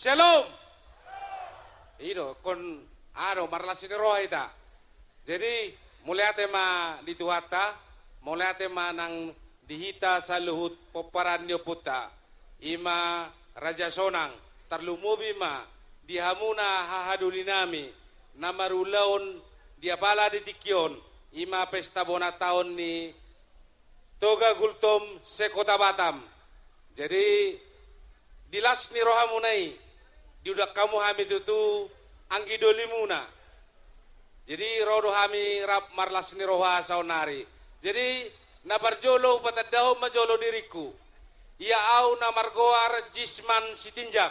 Shalom. Ino kon marlasin roha ita. Jadi mulai tema dituhata, mulai tema nang dihita sa luhut poparanyo puta. Ima Raja Sonang tarlumubi ma dihamuna hahadulinami namarulaon dia bala ditikyon ima pesta bona tahun ni Toga Gultom se Kota Batam. Jadi dilas ni rohamunai diudak kamu hami tutu anggi dolimuna. Jadi rodo hami rap marlas ni roha saunari. Jadi nabarjolo patadaw majolo diriku. Ia au na margoar jisman sitinjak.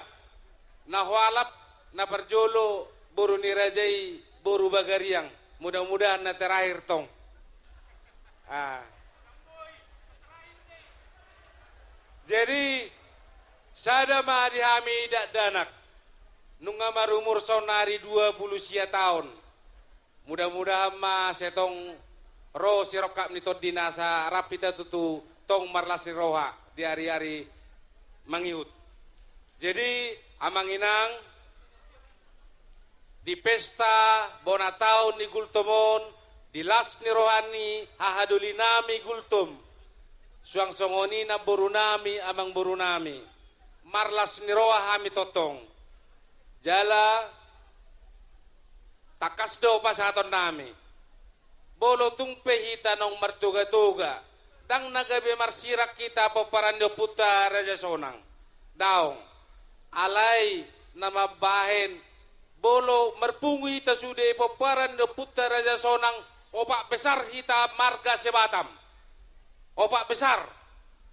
Nahwalap nabarjolo boru ni rajai boru bagariang. Mudah-mudahan na terakhir tong. Jadi sada mahadi hami dak danak. Nunga marumur sonari 20 tahun. Mudah-mudahan ma setong roh sirokap nitod dinasa rapita tutu tong marlasi roha di hari-hari mangiut. Jadi amanginang di pesta bona tahun ni Gultomon di las ni rohani hahadulinami Gultom. Suang songoni na borunami amang borunami. Marlas ni roha hami totong. Jala takas do pasaton nami. Bolo tung pehita nong martuga-tuga. Dang nagabe marsirak kita paparando puta Raja Sonang. Daong. Alay na mabahen. Bolo marpungi ta sude paparando puta Raja Sonang. Opak besar kita marga sebatam. Opak besar.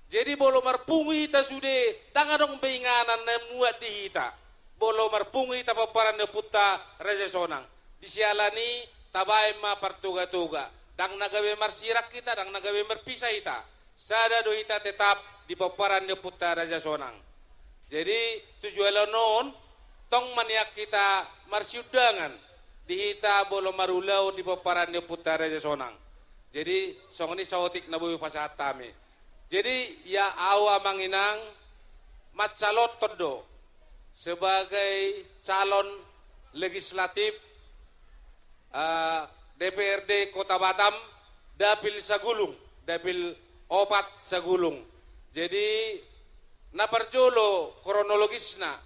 Jadi bolo marpungi ta sude. Dang adong beinganan na muat di hita. Bolo marpungi ta paparando puta Raja Sonang. Disialani tabay ma partuga-tuga. Dang nagawe marsirak kita, dang nagawe marpisah kita. Sada do kita tetap di paparan ni puta Raja Sonang. Jadi tujuan non tong maniak kita marsiudangan di hita bolo marulau di paparan ni puta Raja Sonang. Jadi songoni saotik na buyu pasahat tami. Jadi ya awa manginang macalot todo sebagai calon legislatif DPRD Kota Batam dapil Sagulung, dapil opat Sagulung. Jadi naparjolo kronologisna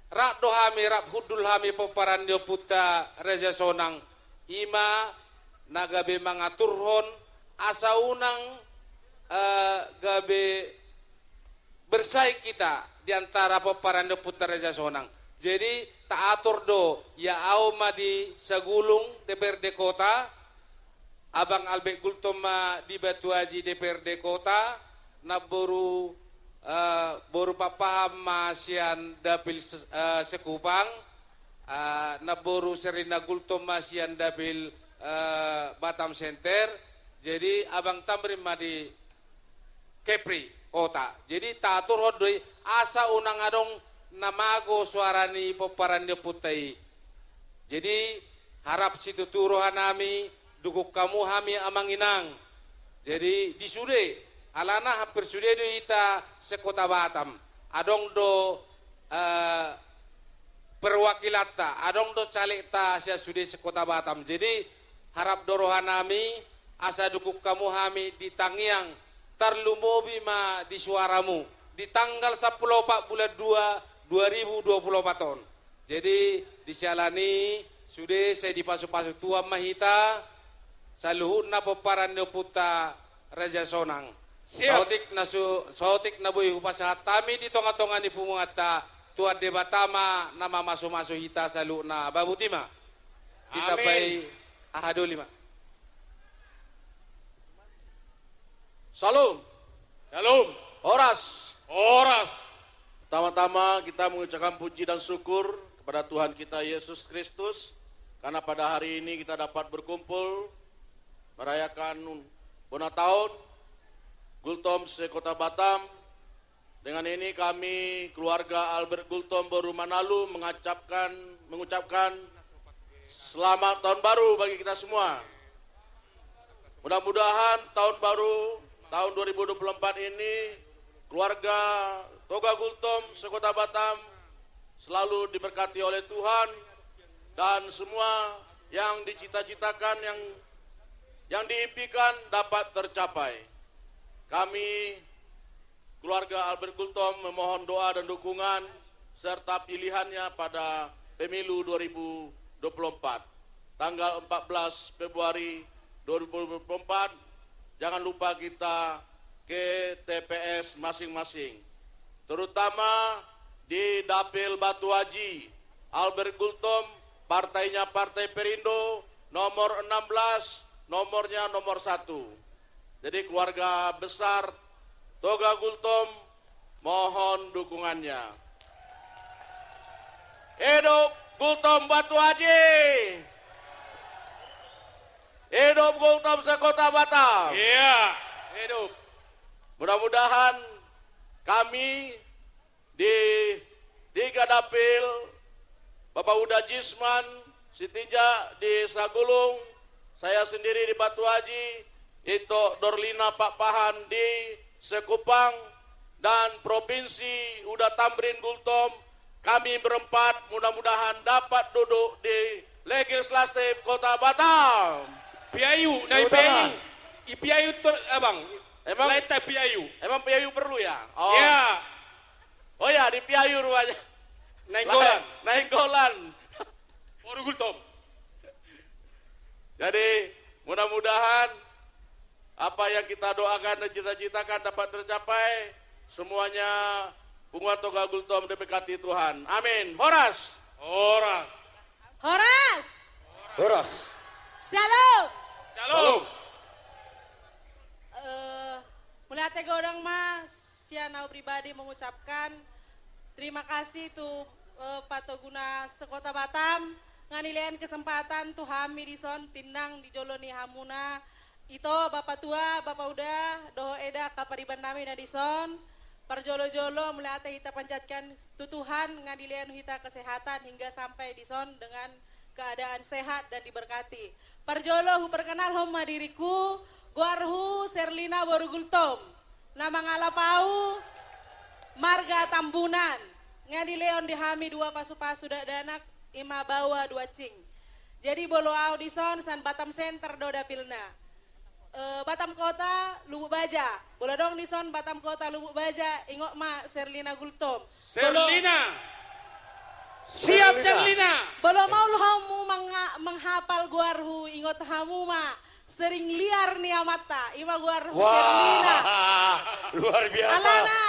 rak dohami rak hudul hami paparan dio puta Raja Sonang ima nagabe mangaturhon asa unang gabe bersai kita diantara paparan dio puta Raja Sonang. Jadi tak atur do ya auma di Sagulung DPRD Kota, Abang Albek Gultoma di Batu Haji DPRD Kota, naboru boru papaham masian dapil Sekupang, naboru Serina Gultoma masian dapil Batam Center. Jadi Abang Tamrin di Kepri Kota. Jadi tak atur hodoi asa unang adong namago suarani paparannya putai. Jadi harap situ turuhan nami dukuk kamu hami amanginang. Jadi disude alana hampir sude do ita sekota Batam. Adong do perwakilata, adong do calegta sia sude sekota Batam. Jadi harap dorohan nami asa dukuk kamu hami di tangiang tarlumobi ma di suaramu di tanggal 10 Pak bulan 2 2024 tahun. Jadi disialani sudah saya dipasuk-pasuk tua mahita saluhut na paparan nyo puta Raja Sonang. Sautik na buhi hupasahat tami di tonga-tonga ni pumungata tuat debatama nama masuk-masuk hita salu na babutima. Ditapay ahadulima. Salam. Shalom. Horas. Oras. Pertama-tama kita mengucapkan puji dan syukur kepada Tuhan kita Yesus Kristus karena pada hari ini kita dapat berkumpul merayakan bona tahun Gultom se-Kota Batam. Dengan ini kami keluarga Albert Gultom Boru Manalu mengucapkan selamat tahun baru bagi kita semua. Mudah-mudahan tahun baru tahun 2024 ini keluarga Toga Gultom se-Kota Batam selalu selalu diberkati oleh Tuhan dan semua yang dicita-citakan, yang diimpikan dapat tercapai. Kami keluarga Albert Gultom memohon doa dan dukungan serta pilihannya pada pemilu 2024 tanggal 14 Februari 2024. Jangan lupa kita ke TPS masing-masing, terutama di Dapil Batu Haji Albert Gultom, partainya Partai Perindo, nomor 16, nomornya nomor 1. Jadi keluarga besar Toga Gultom mohon dukungannya. Hidup Gultom Batu Haji, hidup Gultom sekota Batam. Iya, hidup. Mudah-mudahan kami di 3 dapil, Bapak Uda Jisman, Sitija di Sagulung, saya sendiri di Batu Haji, Ito Dorlina Pak Pahan di Sekupang, dan Provinsi Uda Tamrin Gultom, kami berempat mudah-mudahan dapat duduk di Legislatif Kota Batam. Piayu, naik piayu. Piayu abang. Emang Laita piayu. Emang Piayu perlu ya? Oh. Ya. Oh ya, di Piayu rupanya. Naik golan. Naik golan. Baru Gultom. Jadi mudah-mudahan apa yang kita doakan dan cita-citakan dapat tercapai. Semuanya Bunga Toga Gultom diberkati Tuhan. Amin. Horas. Horas. Horas. Horas. Shalom. Shalom. Mulai tega orang mas, sianau pribadi mengucapkan terima kasih tuh Patoguna Sekota Batam nganilean kesempatan tuh hami dison tindang di joloni hamuna itu Bapak tua, Bapak udah doho eda kapariban nami na dison parjolo-jolo mulai ate kita pancatkan tutuhan ngadilean kita kesehatan hingga sampai dison dengan keadaan sehat dan diberkati. Parjolo hu perkenal homa diriku Guarhu Serlina Borugultom, nama ngalapau Marga Tambunan, ngadi leon dihami 2 pasu-pasu danak ima bawa 2 cing. Jadi bolo audison san Batam Center do dapilna. Batam Kota Lubuk Baja, bolo dong dison Batam Kota Lubuk Baja, ingok ma Serlina Gultom. Serlina. Siap Serlina. Bolo mau hamu menghafal guarhu ingot hamu ma. Sering liar nih amata, ima guarhu Serlina. Luar biasa. Alana,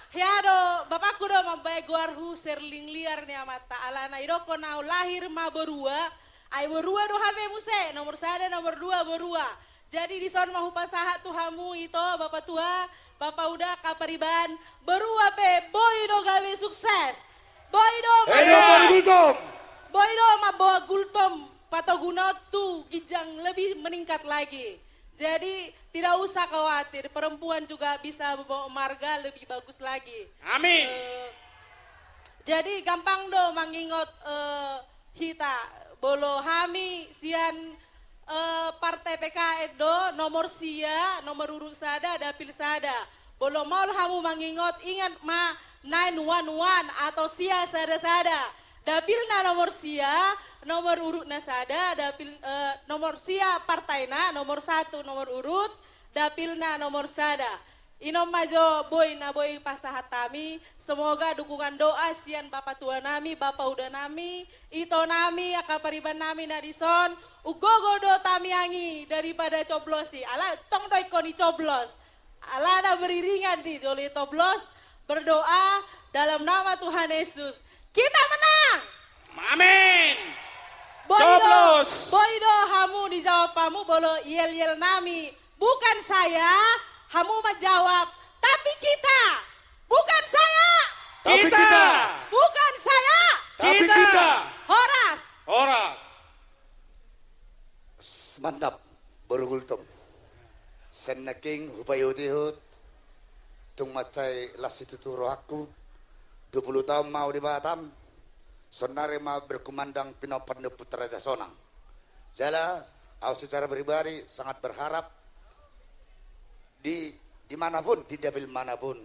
hiado, bapakku do mambai guarhu serling liar nih amata. Alana idoko nau lahir ma berua, ai berua do have muse, nomor 1 nomor 2 berua. Jadi di son mahu pasaha tuhamu itu bapak tua, bapak udah kapariban, berua pe, boy do gawe sukses. Boy do ma bawa Gultom. Patoguna tuh gijang lebih meningkat lagi. Jadi tidak usah khawatir, perempuan juga bisa membawa marga lebih bagus lagi. Amin. Jadi gampang do mengingat hita bolo hami sian partai PKS do nomor sia nomor urut sada dapil sada. Bolo mau hamu mengingat ingat ma 911 atau sia sada-sada. Dapilna nomor sia, nomor urut nasada, dapil nomor sia partaina, nomor 1 nomor urut, dapilna nomor sada. Inom majo boy na boy pasahat kami, semoga dukungan doa sian Bapak tua nami, Bapak udah nami, ito nami, akapariban nami na dison, ugogo do tamiangi daripada coblosi, ala tong doi koni coblos, ala na beriringan di doli coblos, berdoa dalam nama Tuhan Yesus. Kita menang. Amin. Coblos. Boydo hamu dijawab kamu bolo yel-yel nami. Bukan saya, hamu menjawab. Tapi kita. Bukan saya. Kita. Bukan saya. Tapi kita. Horas. Horas. Mantap, Borugultom. Sen naking hupayutihut. Tung macay lasituturo aku. 20 tahun mau di Batam, sonare mau berkumandang Pinopan Putra Jasonang. Jala, aku secara pribadi sangat berharap di manapun, di dapil manapun,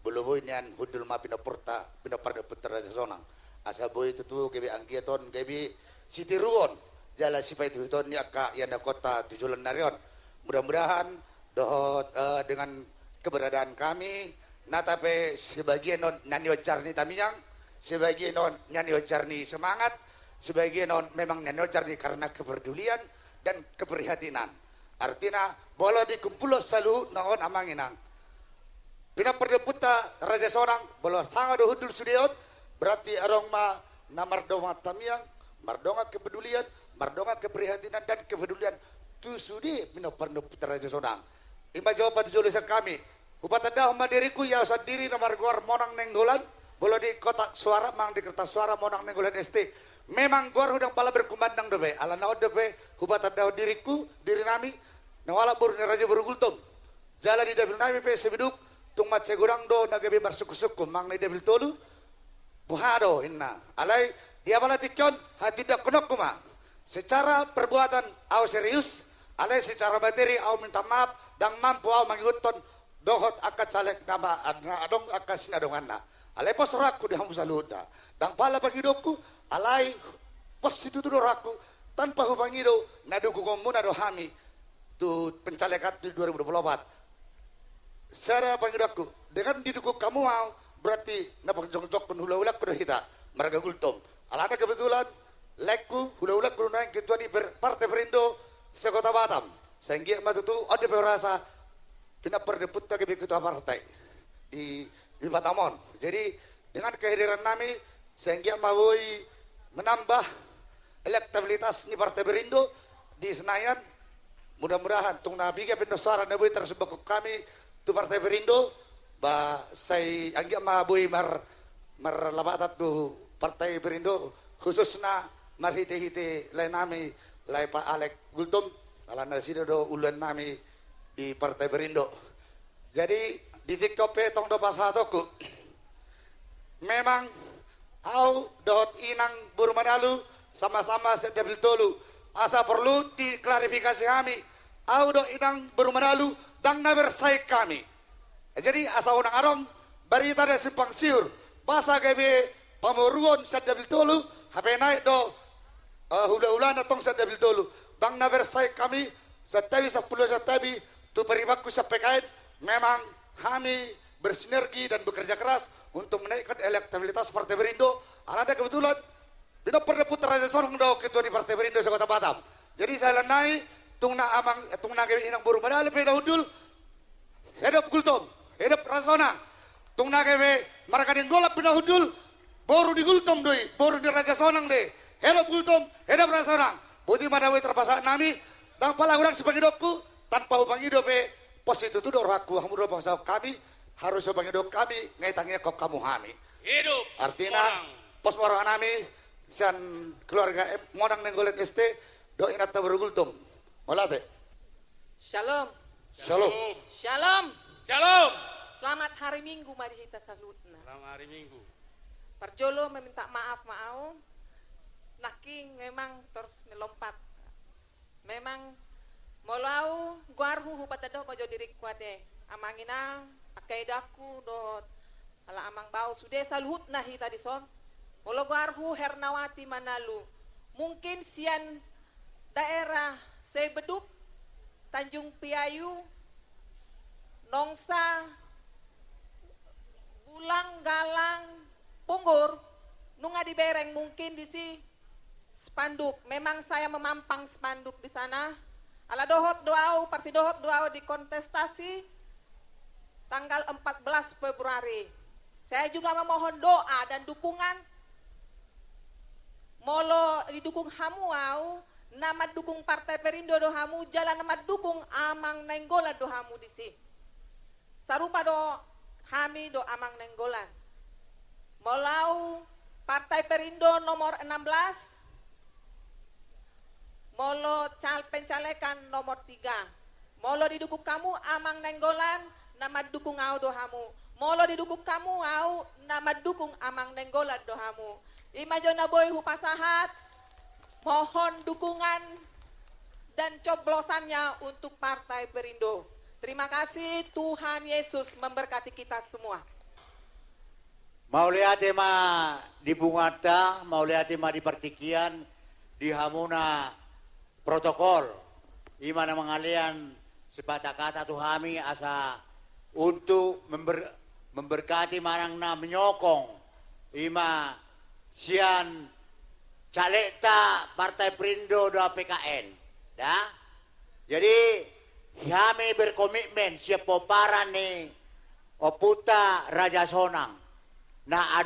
bulubuinian hudul ma Pinopan Putra Jasonang. asa boy tutu kebe anggiaton kebe sitiruon jala sifat huton ya ka yana kota tujulan narion. Mudah-mudahan dohot dengan keberadaan kami natape sebagian non nyanyi carni tamiang, sebagian non nyanyi carni semangat, sebagian non memang nyanyi carni karena kepedulian dan keprihatinan. Artinya bola dikumpul selalu naon amanginang. Pina perdeputa raja seorang bola sangat dohudul sudiot berarti arong ma namar doma tamiang, mardonga kepedulian, mardonga keprihatinan dan kepedulian tu sudi pina perdeputa raja seorang. Ima jawaban tujuan kami. Upatan dah mandiriku ya sendiri nomor gor monang nenggolan bola di kotak suara mang di kertas suara monang nenggolan ST. Memang gor udang pala berkumandang dove ala naon dove upatan dah diriku diri nami nawala bur ni raja bergultum. Jala di devil nami pe sebiduk tung mace gurang do nagabe barsuku-suku mang ni devil tolu buhado inna. Alai dia bala tikyon hati tidak kenok kuma. Secara perbuatan au serius, alai secara materi au minta maaf dan mampu au mangiguton dohot akat salek nama adong akas sinadonganna alai pos raku di hamu saluda dan pala pangidopku alai pos itu tu raku tanpa hubangido naduku komuna do hami tu pencalekat di 2024 secara pangidopku dengan diduku kamu mau berarti napak jong-jong pun hula-hula kuda hita marga gultom alana kebetulan lekku hula-hula kuda naik ketua di partai Perindo sekota Batam sehingga matutu ada perasa pina perdebut ke ketua partai di Batamon. Jadi dengan kehadiran kami sehingga mau menambah elektabilitas di Partai Perindo di Senayan. Mudah-mudahan tung nabi ke pindo suara nabi tersebut kami tu Partai Perindo ba saya anggia mabui mar labatat tu Partai Perindo khususnya marhite-hite lain nami lain Pak Alek Gultom alana sido do ulen nami di Partai Perindo. Jadi di TikTok tong do pasatoku memang au dot inang burmanalu sama-sama sedabil tolu asa perlu diklarifikasi kami au do inang burmanalu dang na bersai kami. Jadi asa unang arong barita da simpang siur basa kebe pamuruon sedabil tolu hape naik do hula-hula na tong sedabil tolu dang na bersai kami setabi 10 setabi tu peribaku sampaikan memang kami bersinergi dan bekerja keras untuk menaikkan elektabilitas Partai Perindo. Ada kebetulan bina perdeputan raja sorong do ketua di Partai Perindo Kota Batam. Jadi saya lanai tungna amang tungna kami inang buru padahal peda udul hidup gultom hidup rasona tungna kami mereka golap peda udul baru di gultom doi baru di raja sonang de hidup gultom hidup rasona putih madawi terpaksa nami dan pala orang sebagai dokku tanpa upang hidup pos itu tuh doraku hamu do bangsa kami harus upang hidup kami ngaitangnya kok kamu hami Hidup. artinya pos orang nami san keluarga monang nenggolen ST do inat bergultum molate Shalom. shalom Shalom. Shalom. Selamat hari Minggu mari kita salutna. Selamat hari Minggu. Parjolo meminta maaf mau. Naking memang terus melompat. Memang molau guarhu hupatado mojo diri kuate. Amangina pakai daku dot ala amang bau sudah salut nahi tadi son. Molo guarhu Hernawati Manalu. Mungkin sian daerah Sebeduk Tanjung Piayu Nongsa Bulang Galang Punggur nunga di Bereng mungkin di si spanduk. Memang saya memampang spanduk di sana. Ala dohot doau, parsi dohot doau di kontestasi tanggal 14 Februari. Saya juga memohon doa dan dukungan. Molo didukung hamuau, nama dukung Partai Perindo do hamu, jalan nama dukung amang nenggolan do hamu di si. Sarupa do hami do amang nenggolan. Molau Partai Perindo nomor 16, molo pencalekan nomor 3. Molo didukung kamu amang nenggolan, nama dukung au dohamu. Molo didukung kamu au, nama dukung amang nenggolan dohamu. Imajona boy hupasahat, mohon dukungan dan coblosannya untuk Partai Perindo. Terima kasih, Tuhan Yesus memberkati kita semua. Maulihat ma di bungata, maulihat ma di partikian, di hamuna protokol. Ima na mangalian sepatah-kata tuhami asa untuk memberkati marang na menyokong. Ima sian calekta Partai Perindo do PKN. Ya? Jadi kami berkomitmen siap poparan ni Oputa Raja Sonang. Na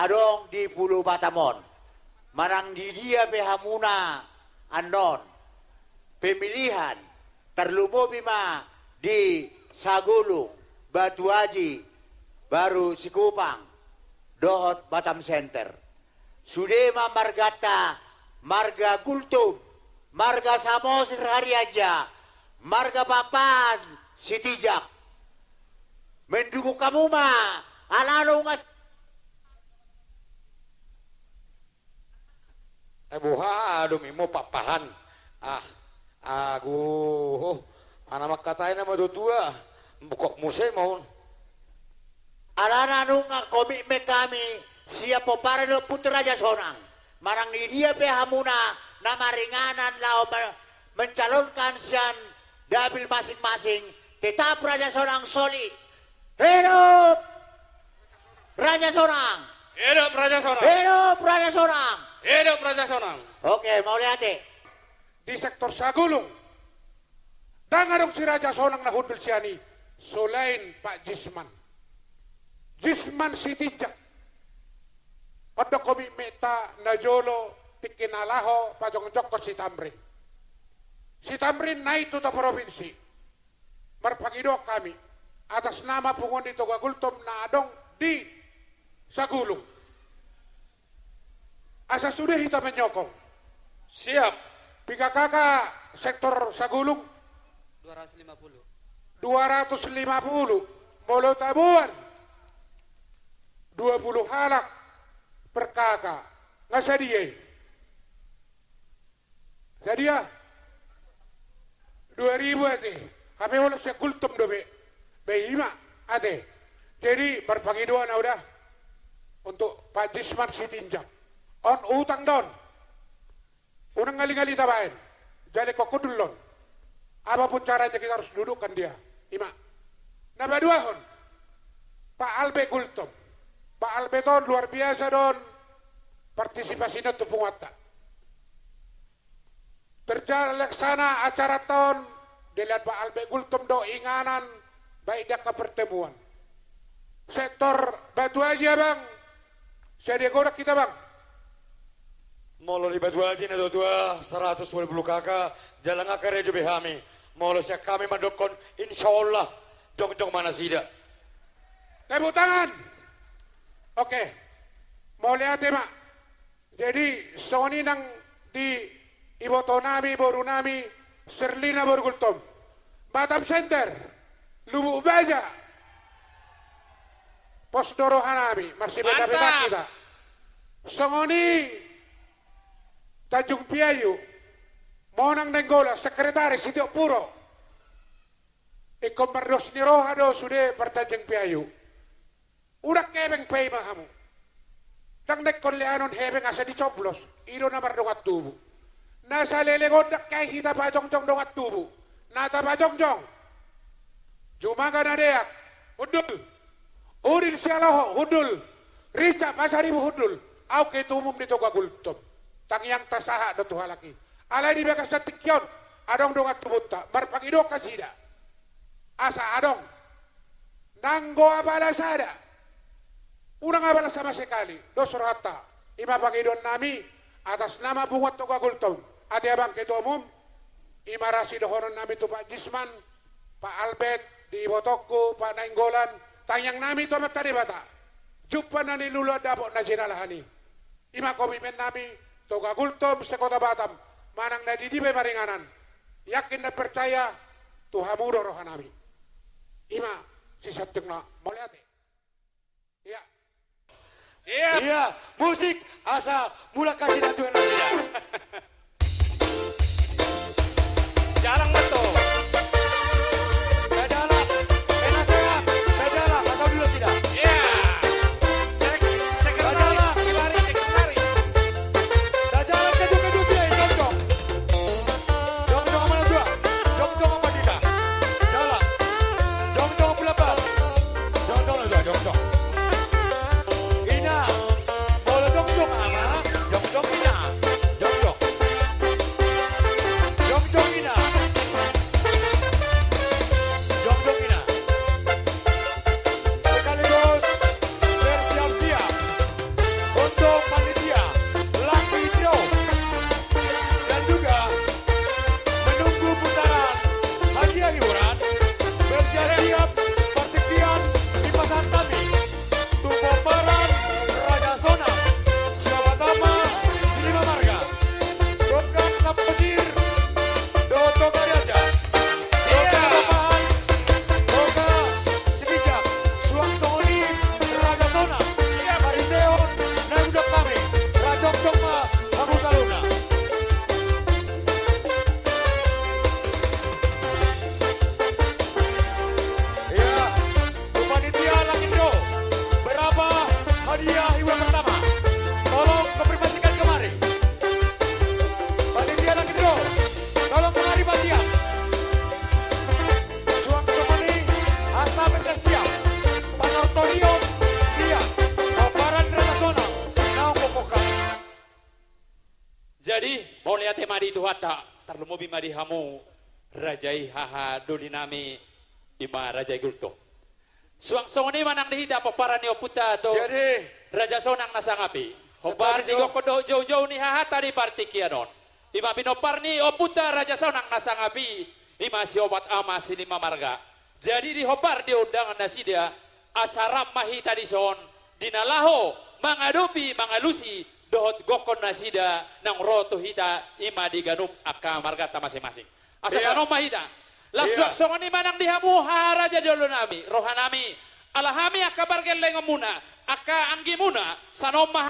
adong di Pulau Batamon. Marang di dia pehamuna anon. Pemilihan terlumo bima di Sagulung, Batu Haji, baru Sikupang, Dohot Batam Center. Sudema margata, marga Gultum, marga Samosir Hariaja, marga Papan Sitijak. Mendukung kamu mah, alalo ngas. Buha, mo papahan. Anak katain nama tua, bukok musay mohon. Alana nung komitmen kami, siya po para no Putra Raja Sonang. Marang ni dia pehamuna na maringanan lao mencalonkan siyan dabil masing-masing. Tetap Raja Sonang solid. Hidup Raja Sonang! Hidup Raja Sonang! Hidup Raja Sonang! Hidup Raja Sonang! Oke, mau lihat deh. Di sektor Sagulung. Dangarong si Raja Sonang na hundul siyani. Sulain Pak Jisman. Jisman si Tijak. Odo komi meta na jolo tikinalaho pajongjok si Tamrin. Si Tamrin na ito ta provinsi. Marpagidok kami. Atas nama pungon di Togagultom na adong di Sagulung. Asa sudah kita menyokong. Siap. Pika kakak sektor Sagulung 250. Molo tabuan 20 halak per kakak. Nggak sedia. Sedia 2000 ate. Kami wala sa Gultom dobe. Behima ate. Jadi berpangiduan udah untuk Pak Jisman Sitinjak. On utang don. Unang ngali-ngali tabain. Jadi kokudulon. Apapun caranya kita harus dudukkan dia. Ima. Nabaduahon. Pak Albe Gultom. Pak Albe ton luar biasa don. Partisipasinya tepung watak. Terjalaksana acara ton. Dilihat Pak Albe Gultom do inganan. Baik dia ke pertemuan. Sektor Batu Haji bang. Saya godak kita bang. Molo di Batu Haji na tua 120 kakak. Jalan akar rejo behami. Molo siya kami madokon. Insyaallah. Jong-jong mana sida. Tepuk tangan. Oke. Mau lihat ya mak. Jadi Sony nang di Ibotonami, Borunami, Serlina, Borgultom. Batam Center. Lubuk Baja, Pos Doro Hanami, masih beda-beda kita. Songoni, Tanjung Piayu, Monang Nenggola, Sekretaris Sitiok Puro. Ikombardos ni Rohado sudah bertanjung Piayu. Udah kebeng pay mahamu. Dang nekon leanon hebeng asa dicoblos, iro na mardongat tubuh. Nasa lelegodak kay kita pajong-jong dongat tubuh. Nata pajong-jong. Jumaga nadeak, hudul. Urin sialaho, hudul. Rica pasaribu hudul. Au ke tumum di Togagultom. Tang yang tasaha do tuhalaki. Alay di bekas satikyon. Adong dongat tubunta. Marpagido kasida. Asa adong. Nanggo abala sada. Unang abala sama sekali. Dosorata. Ima pagidon nami. Atas nama bungat Togagultom. Adi abang ketua umum. Ima rasi dohonon nami tu Pak Jisman. Pak Albert. Di Botoko, Pak Nainggolan, tanyang nami itu amat tadi bata. Jumpa nani lulu dapok na jinalahani. Ima komitmen nami, Togagultom sekota Batam, manang na didibe maringanan. Yakin dan percaya, Tuhamuro rohanami. Ima, si sateng na, moliate. Iya. Siap. Iya, musik asa mula kasih datuan nanti. Jarang betul. Tidak. Jadi, boleh ate madi itu hata, terlemobi madi hamu, rajai haha dolinami, ima rajai gulto. Suang soni manang dihida paparan ni oputa to. Jadi, Raja sonang nasangapi. Hobar di kokodo jauh-jauh ni haha tadi partikianon. Ima binopar ni oputa raja sonang nasangapi. Ima si obat ama sinima marga. Jadi di hobar di undangan nasida asaram mahita di son. Dinalaho mangadopi mangalusi dohot gokon nasida nang roto hita ima di ganup akka marga ta masing-masing. Asa Iya. sanom mahita. Lasuak songon ni manang dihamu haraja dolo nami rohanami alahami akabar geleng muna aka anggi muna sanom